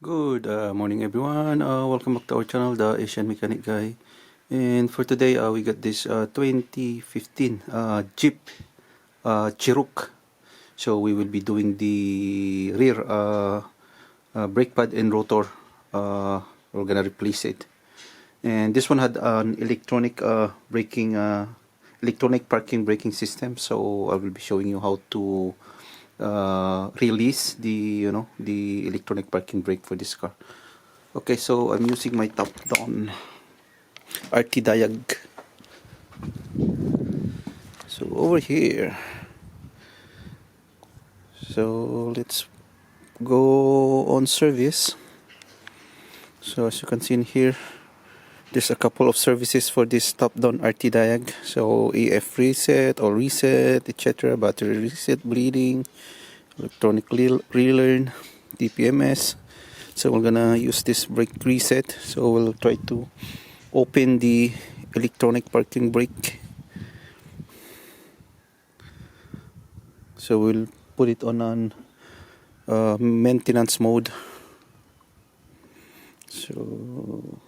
Good morning, everyone. Welcome back to our channel, the Asian Mechanic Guy. And for today, we got this 2015 Jeep Cherokee. So we will be doing the rear brake pad and rotor. We're gonna replace it. And this one had an electronic parking braking system. So I will be showing you how to release the electronic parking brake for this car. Okay, so I'm using my top down RT diag. So over here, so let's go on service. So as you can see in here, there's a couple of services for this top down RT diag. So AF reset or reset, etc., battery reset, bleeding, electronic relearn, DPMS. So we're gonna use this brake reset. So we'll try to open the electronic parking brake. So we'll put it on maintenance mode. So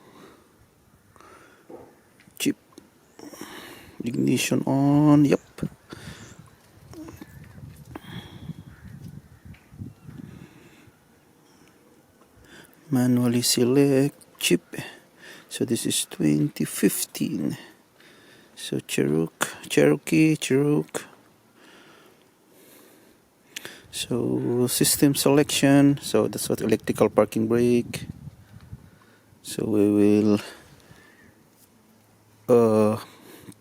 chip ignition on. Yep. Manually select chip. So this is 2015. So Cherokee. So system selection. So that's what electrical parking brake. So we will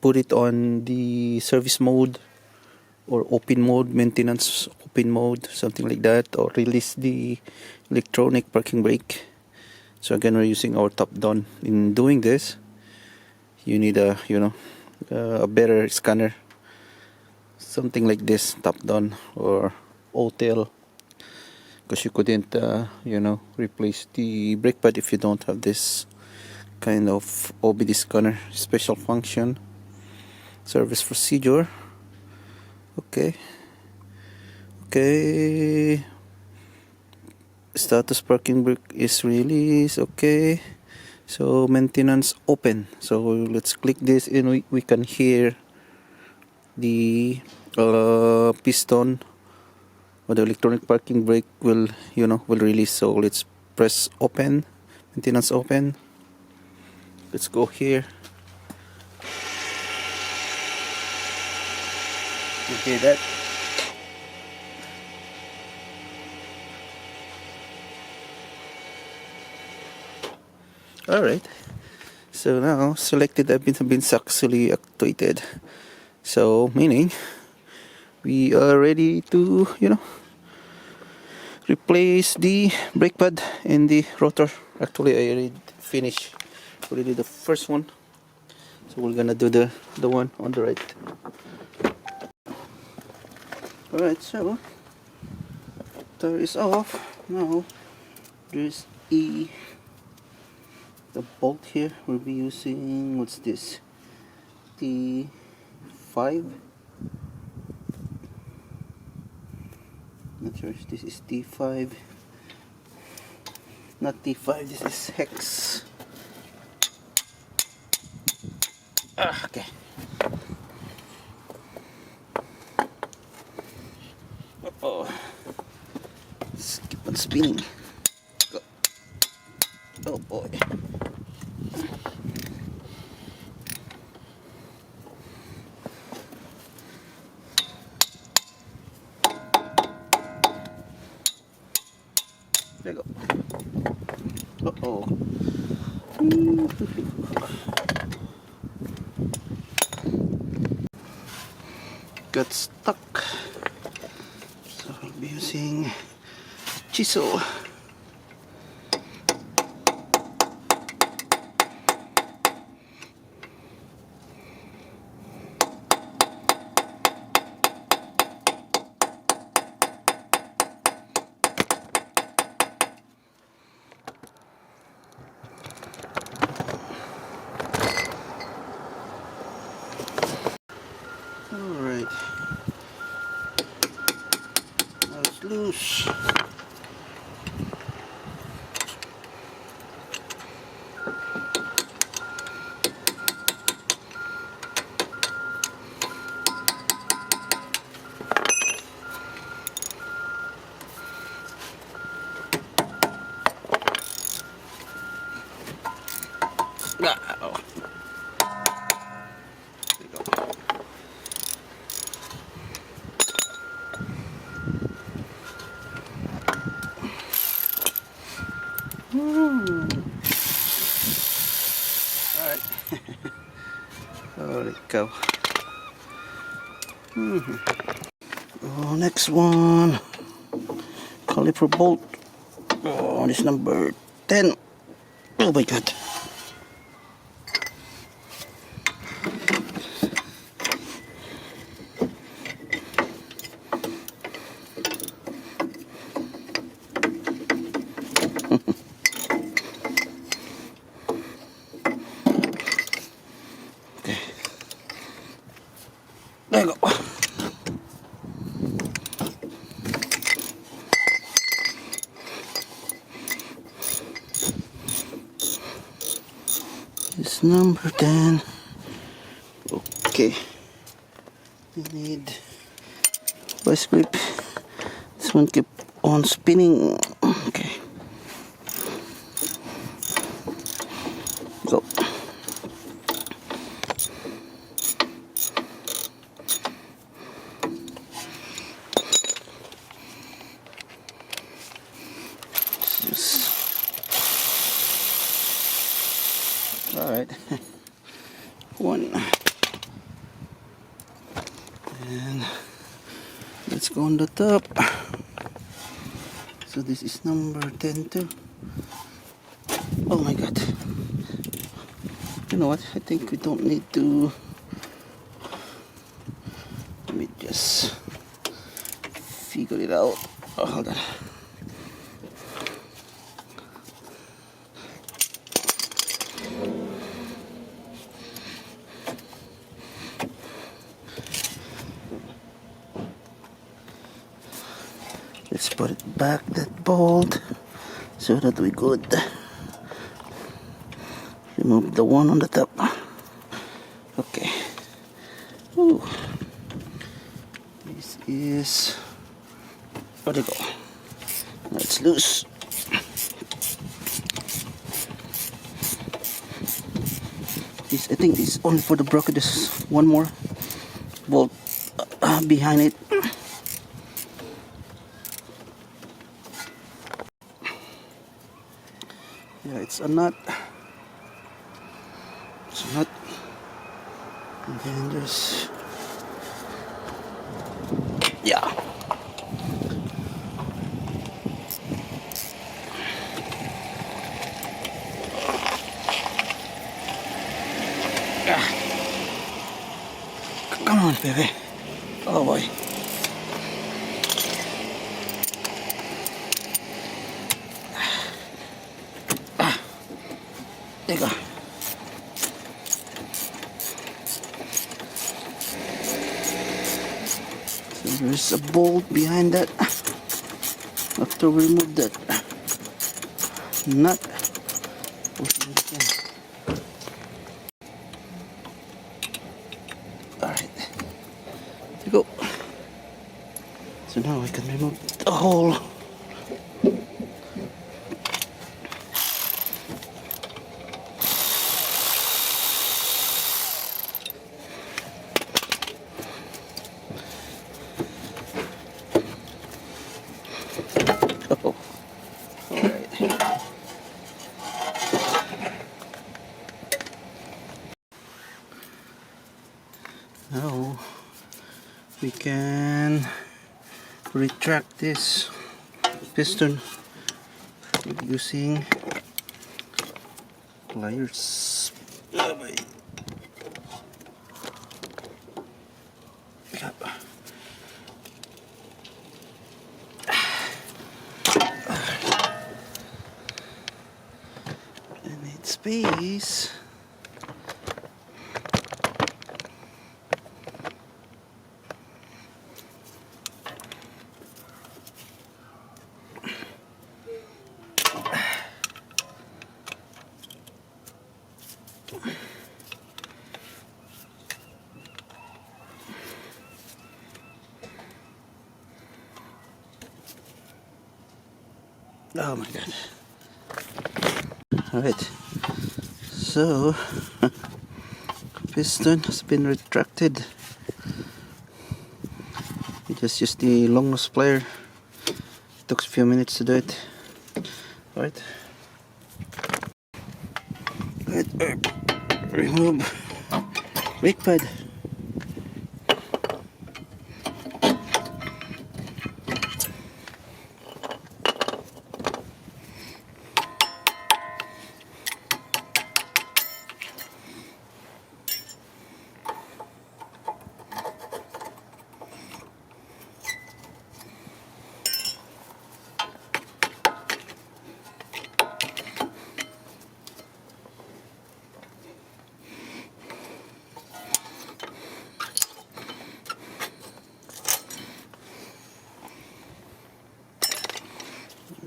put it on the service mode or open mode, maintenance open mode, something like that, or release the electronic parking brake. So again, we're using our top down. In doing this, you need a better scanner, something like this, top down or OTEL, because you couldn't replace the brake pad if you don't have this kind of OBD scanner. Special function, service procedure. Okay, status parking brake is released. Okay, so maintenance open. So let's click this and we can hear the piston or the electronic parking brake will release. So let's press open, maintenance open. Let's go here. You hear that? Alright, so now selected have been successfully activated. So meaning we are ready to replace the brake pad and the rotor. Actually, I already finished the first one, so we're gonna do the one on the right. Alright, so tire is off. Now there's the bolt here. We'll be using, what's this, T5. Not sure if this is T5, not T5, this is hex. Okay, oh, let's keep on spinning. Go. Oh boy. There you go. Uh-oh. Got stuck. So I'll be using chisel. Alright, now it's loose. Oh. There you go. Alright. Holy cow. Oh, next one. Caliper bolt. Oh, this number 10. Oh my god. Okay. There you go. This number 10. Okay. We need vice grip. This one keep on spinning. Okay. Go. Alright. One. And let's go on the top. So this is number 10 too. Oh my god. You know what? I think we don't need to. Let me just figure it out. Oh, hold on. Let's put it back, that bolt, so that we could remove the one on the top. Okay. Ooh. This is, where'd it go? Now it's loose. This, I think this is only for the bracket. There's one more bolt behind it. Yeah, it's a nut. It's a nut. And then there's, yeah. Come on, baby. Oh boy. There you go. So there's a bolt behind that. After we remove that nut, push it again. Alright. There you go. So now I can remove the hole. Oh. Alright. Now we can retract this piston using pliers. Oh my. I need space. Oh my god. Alright. So piston has been retracted. We just used the long nose plier. It took a few minutes to do it. Right. Remove brake pad.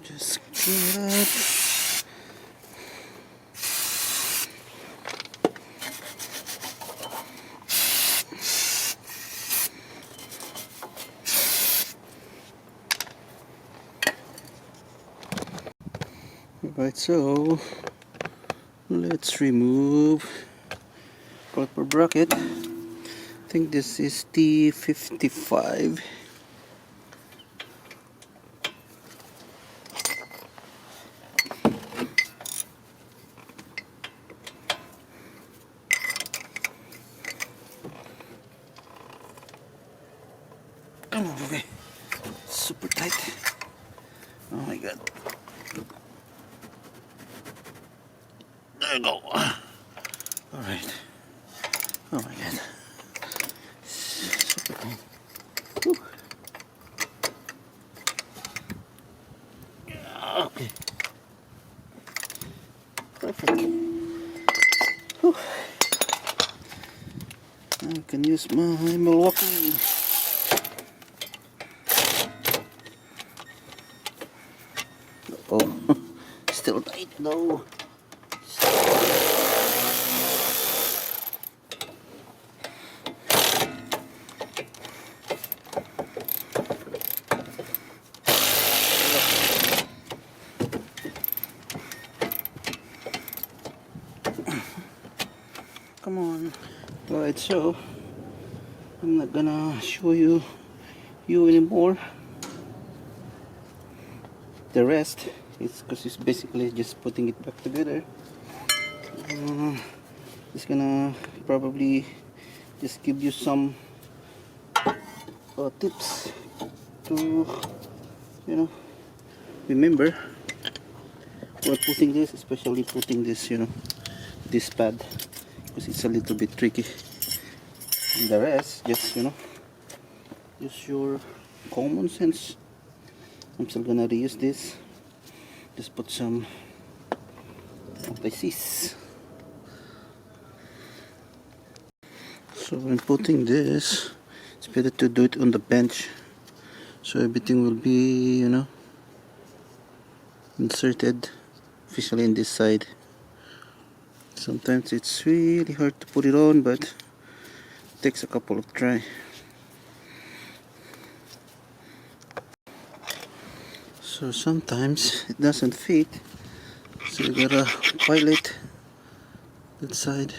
Just clean it up. Right, so let's remove proper bracket. I think this is T55. Come on, okay. Super tight. Oh my god. There you go. Alright. Oh my god. Super tight. Whew. Okay. Perfect. Whew. I can use my Milwaukee. Oh, still tight though. Come on. Alright, so I'm not gonna show you anymore. The rest is because it's basically just putting it back together. Just gonna probably just give you some tips to remember while putting this, especially putting this this pad, because it's a little bit tricky. And the rest, just use your common sense. I'm still gonna reuse this. Just put some anti-seize. So when putting this, it's better to do it on the bench, so everything will be inserted, especially in this side. Sometimes it's really hard to put it on, but it takes a couple of tries. So sometimes it doesn't fit, so you gotta file it that side.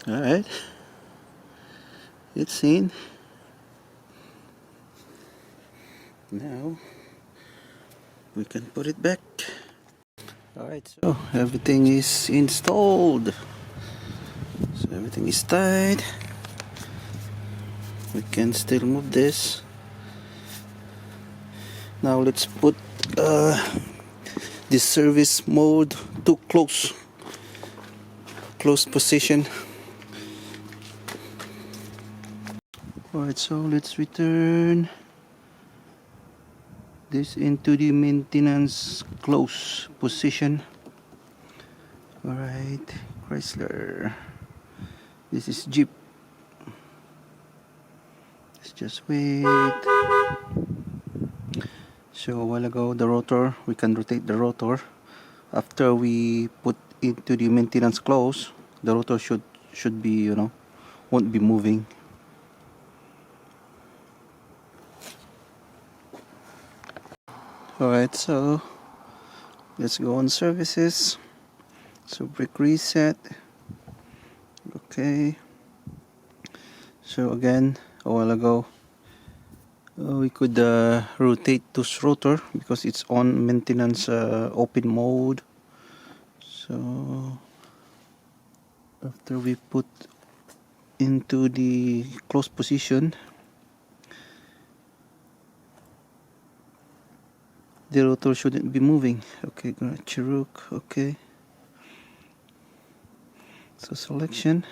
Alright, it's in. Now we can put it back. Alright, so everything is installed. So everything is tight. We can still move this. Now let's put this service mode to close position. Alright, so let's return this into the maintenance close position. Alright, Chrysler. This is Jeep. Let's just wait. So a while ago, the rotor, we can rotate the rotor. After we put into the maintenance close, the rotor should be, you know, won't be moving. Alright, so let's go on services. So brake reset. Okay. So again, a while ago, we could rotate this rotor because it's on maintenance open mode. So after we put into the closed position, the rotor shouldn't be moving. Okay, Cherokee. Okay. So selection,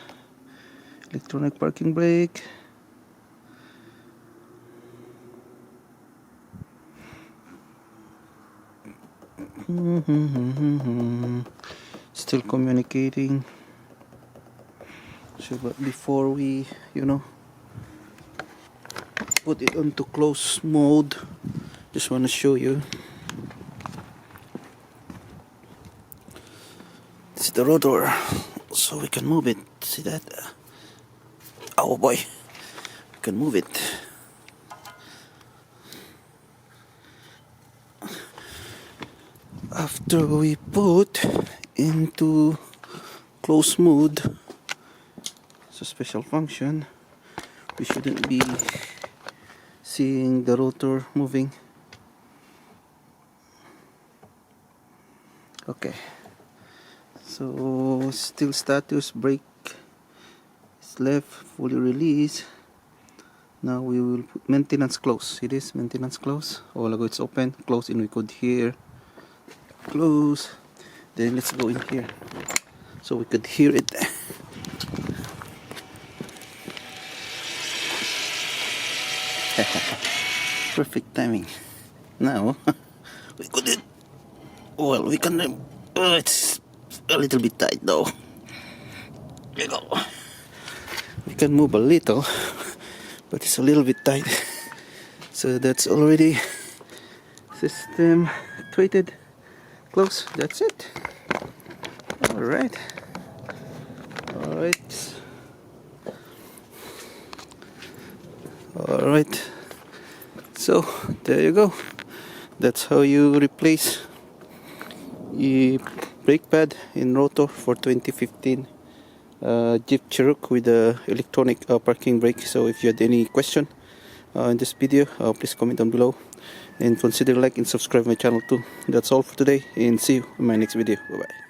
electronic parking brake. Still communicating. So but before we, you know, put it onto close mode, just want to show you. This is the rotor, so we can move it. See that? Oh boy, we can move it. After we put into close mode, it's a special function, we shouldn't be seeing the rotor moving. Okay, so still status, brake is left, fully release. Now we will put maintenance close. It is maintenance close. A while ago it's open, close, and we could hear close. Then let's go in here so we could hear it. Perfect timing. Now we could, well, we can, it's a little bit tight though. There you go. We can move a little, but it's a little bit tight. So that's already system activated. Close. That's it. Alright. Alright. So there you go. That's how you replace the brake pad in rotor for 2015 Jeep Cherokee with the electronic parking brake. So if you had any question in this video, please comment down below and consider like and subscribe my channel too. That's all for today, and see you in my next video. Bye bye.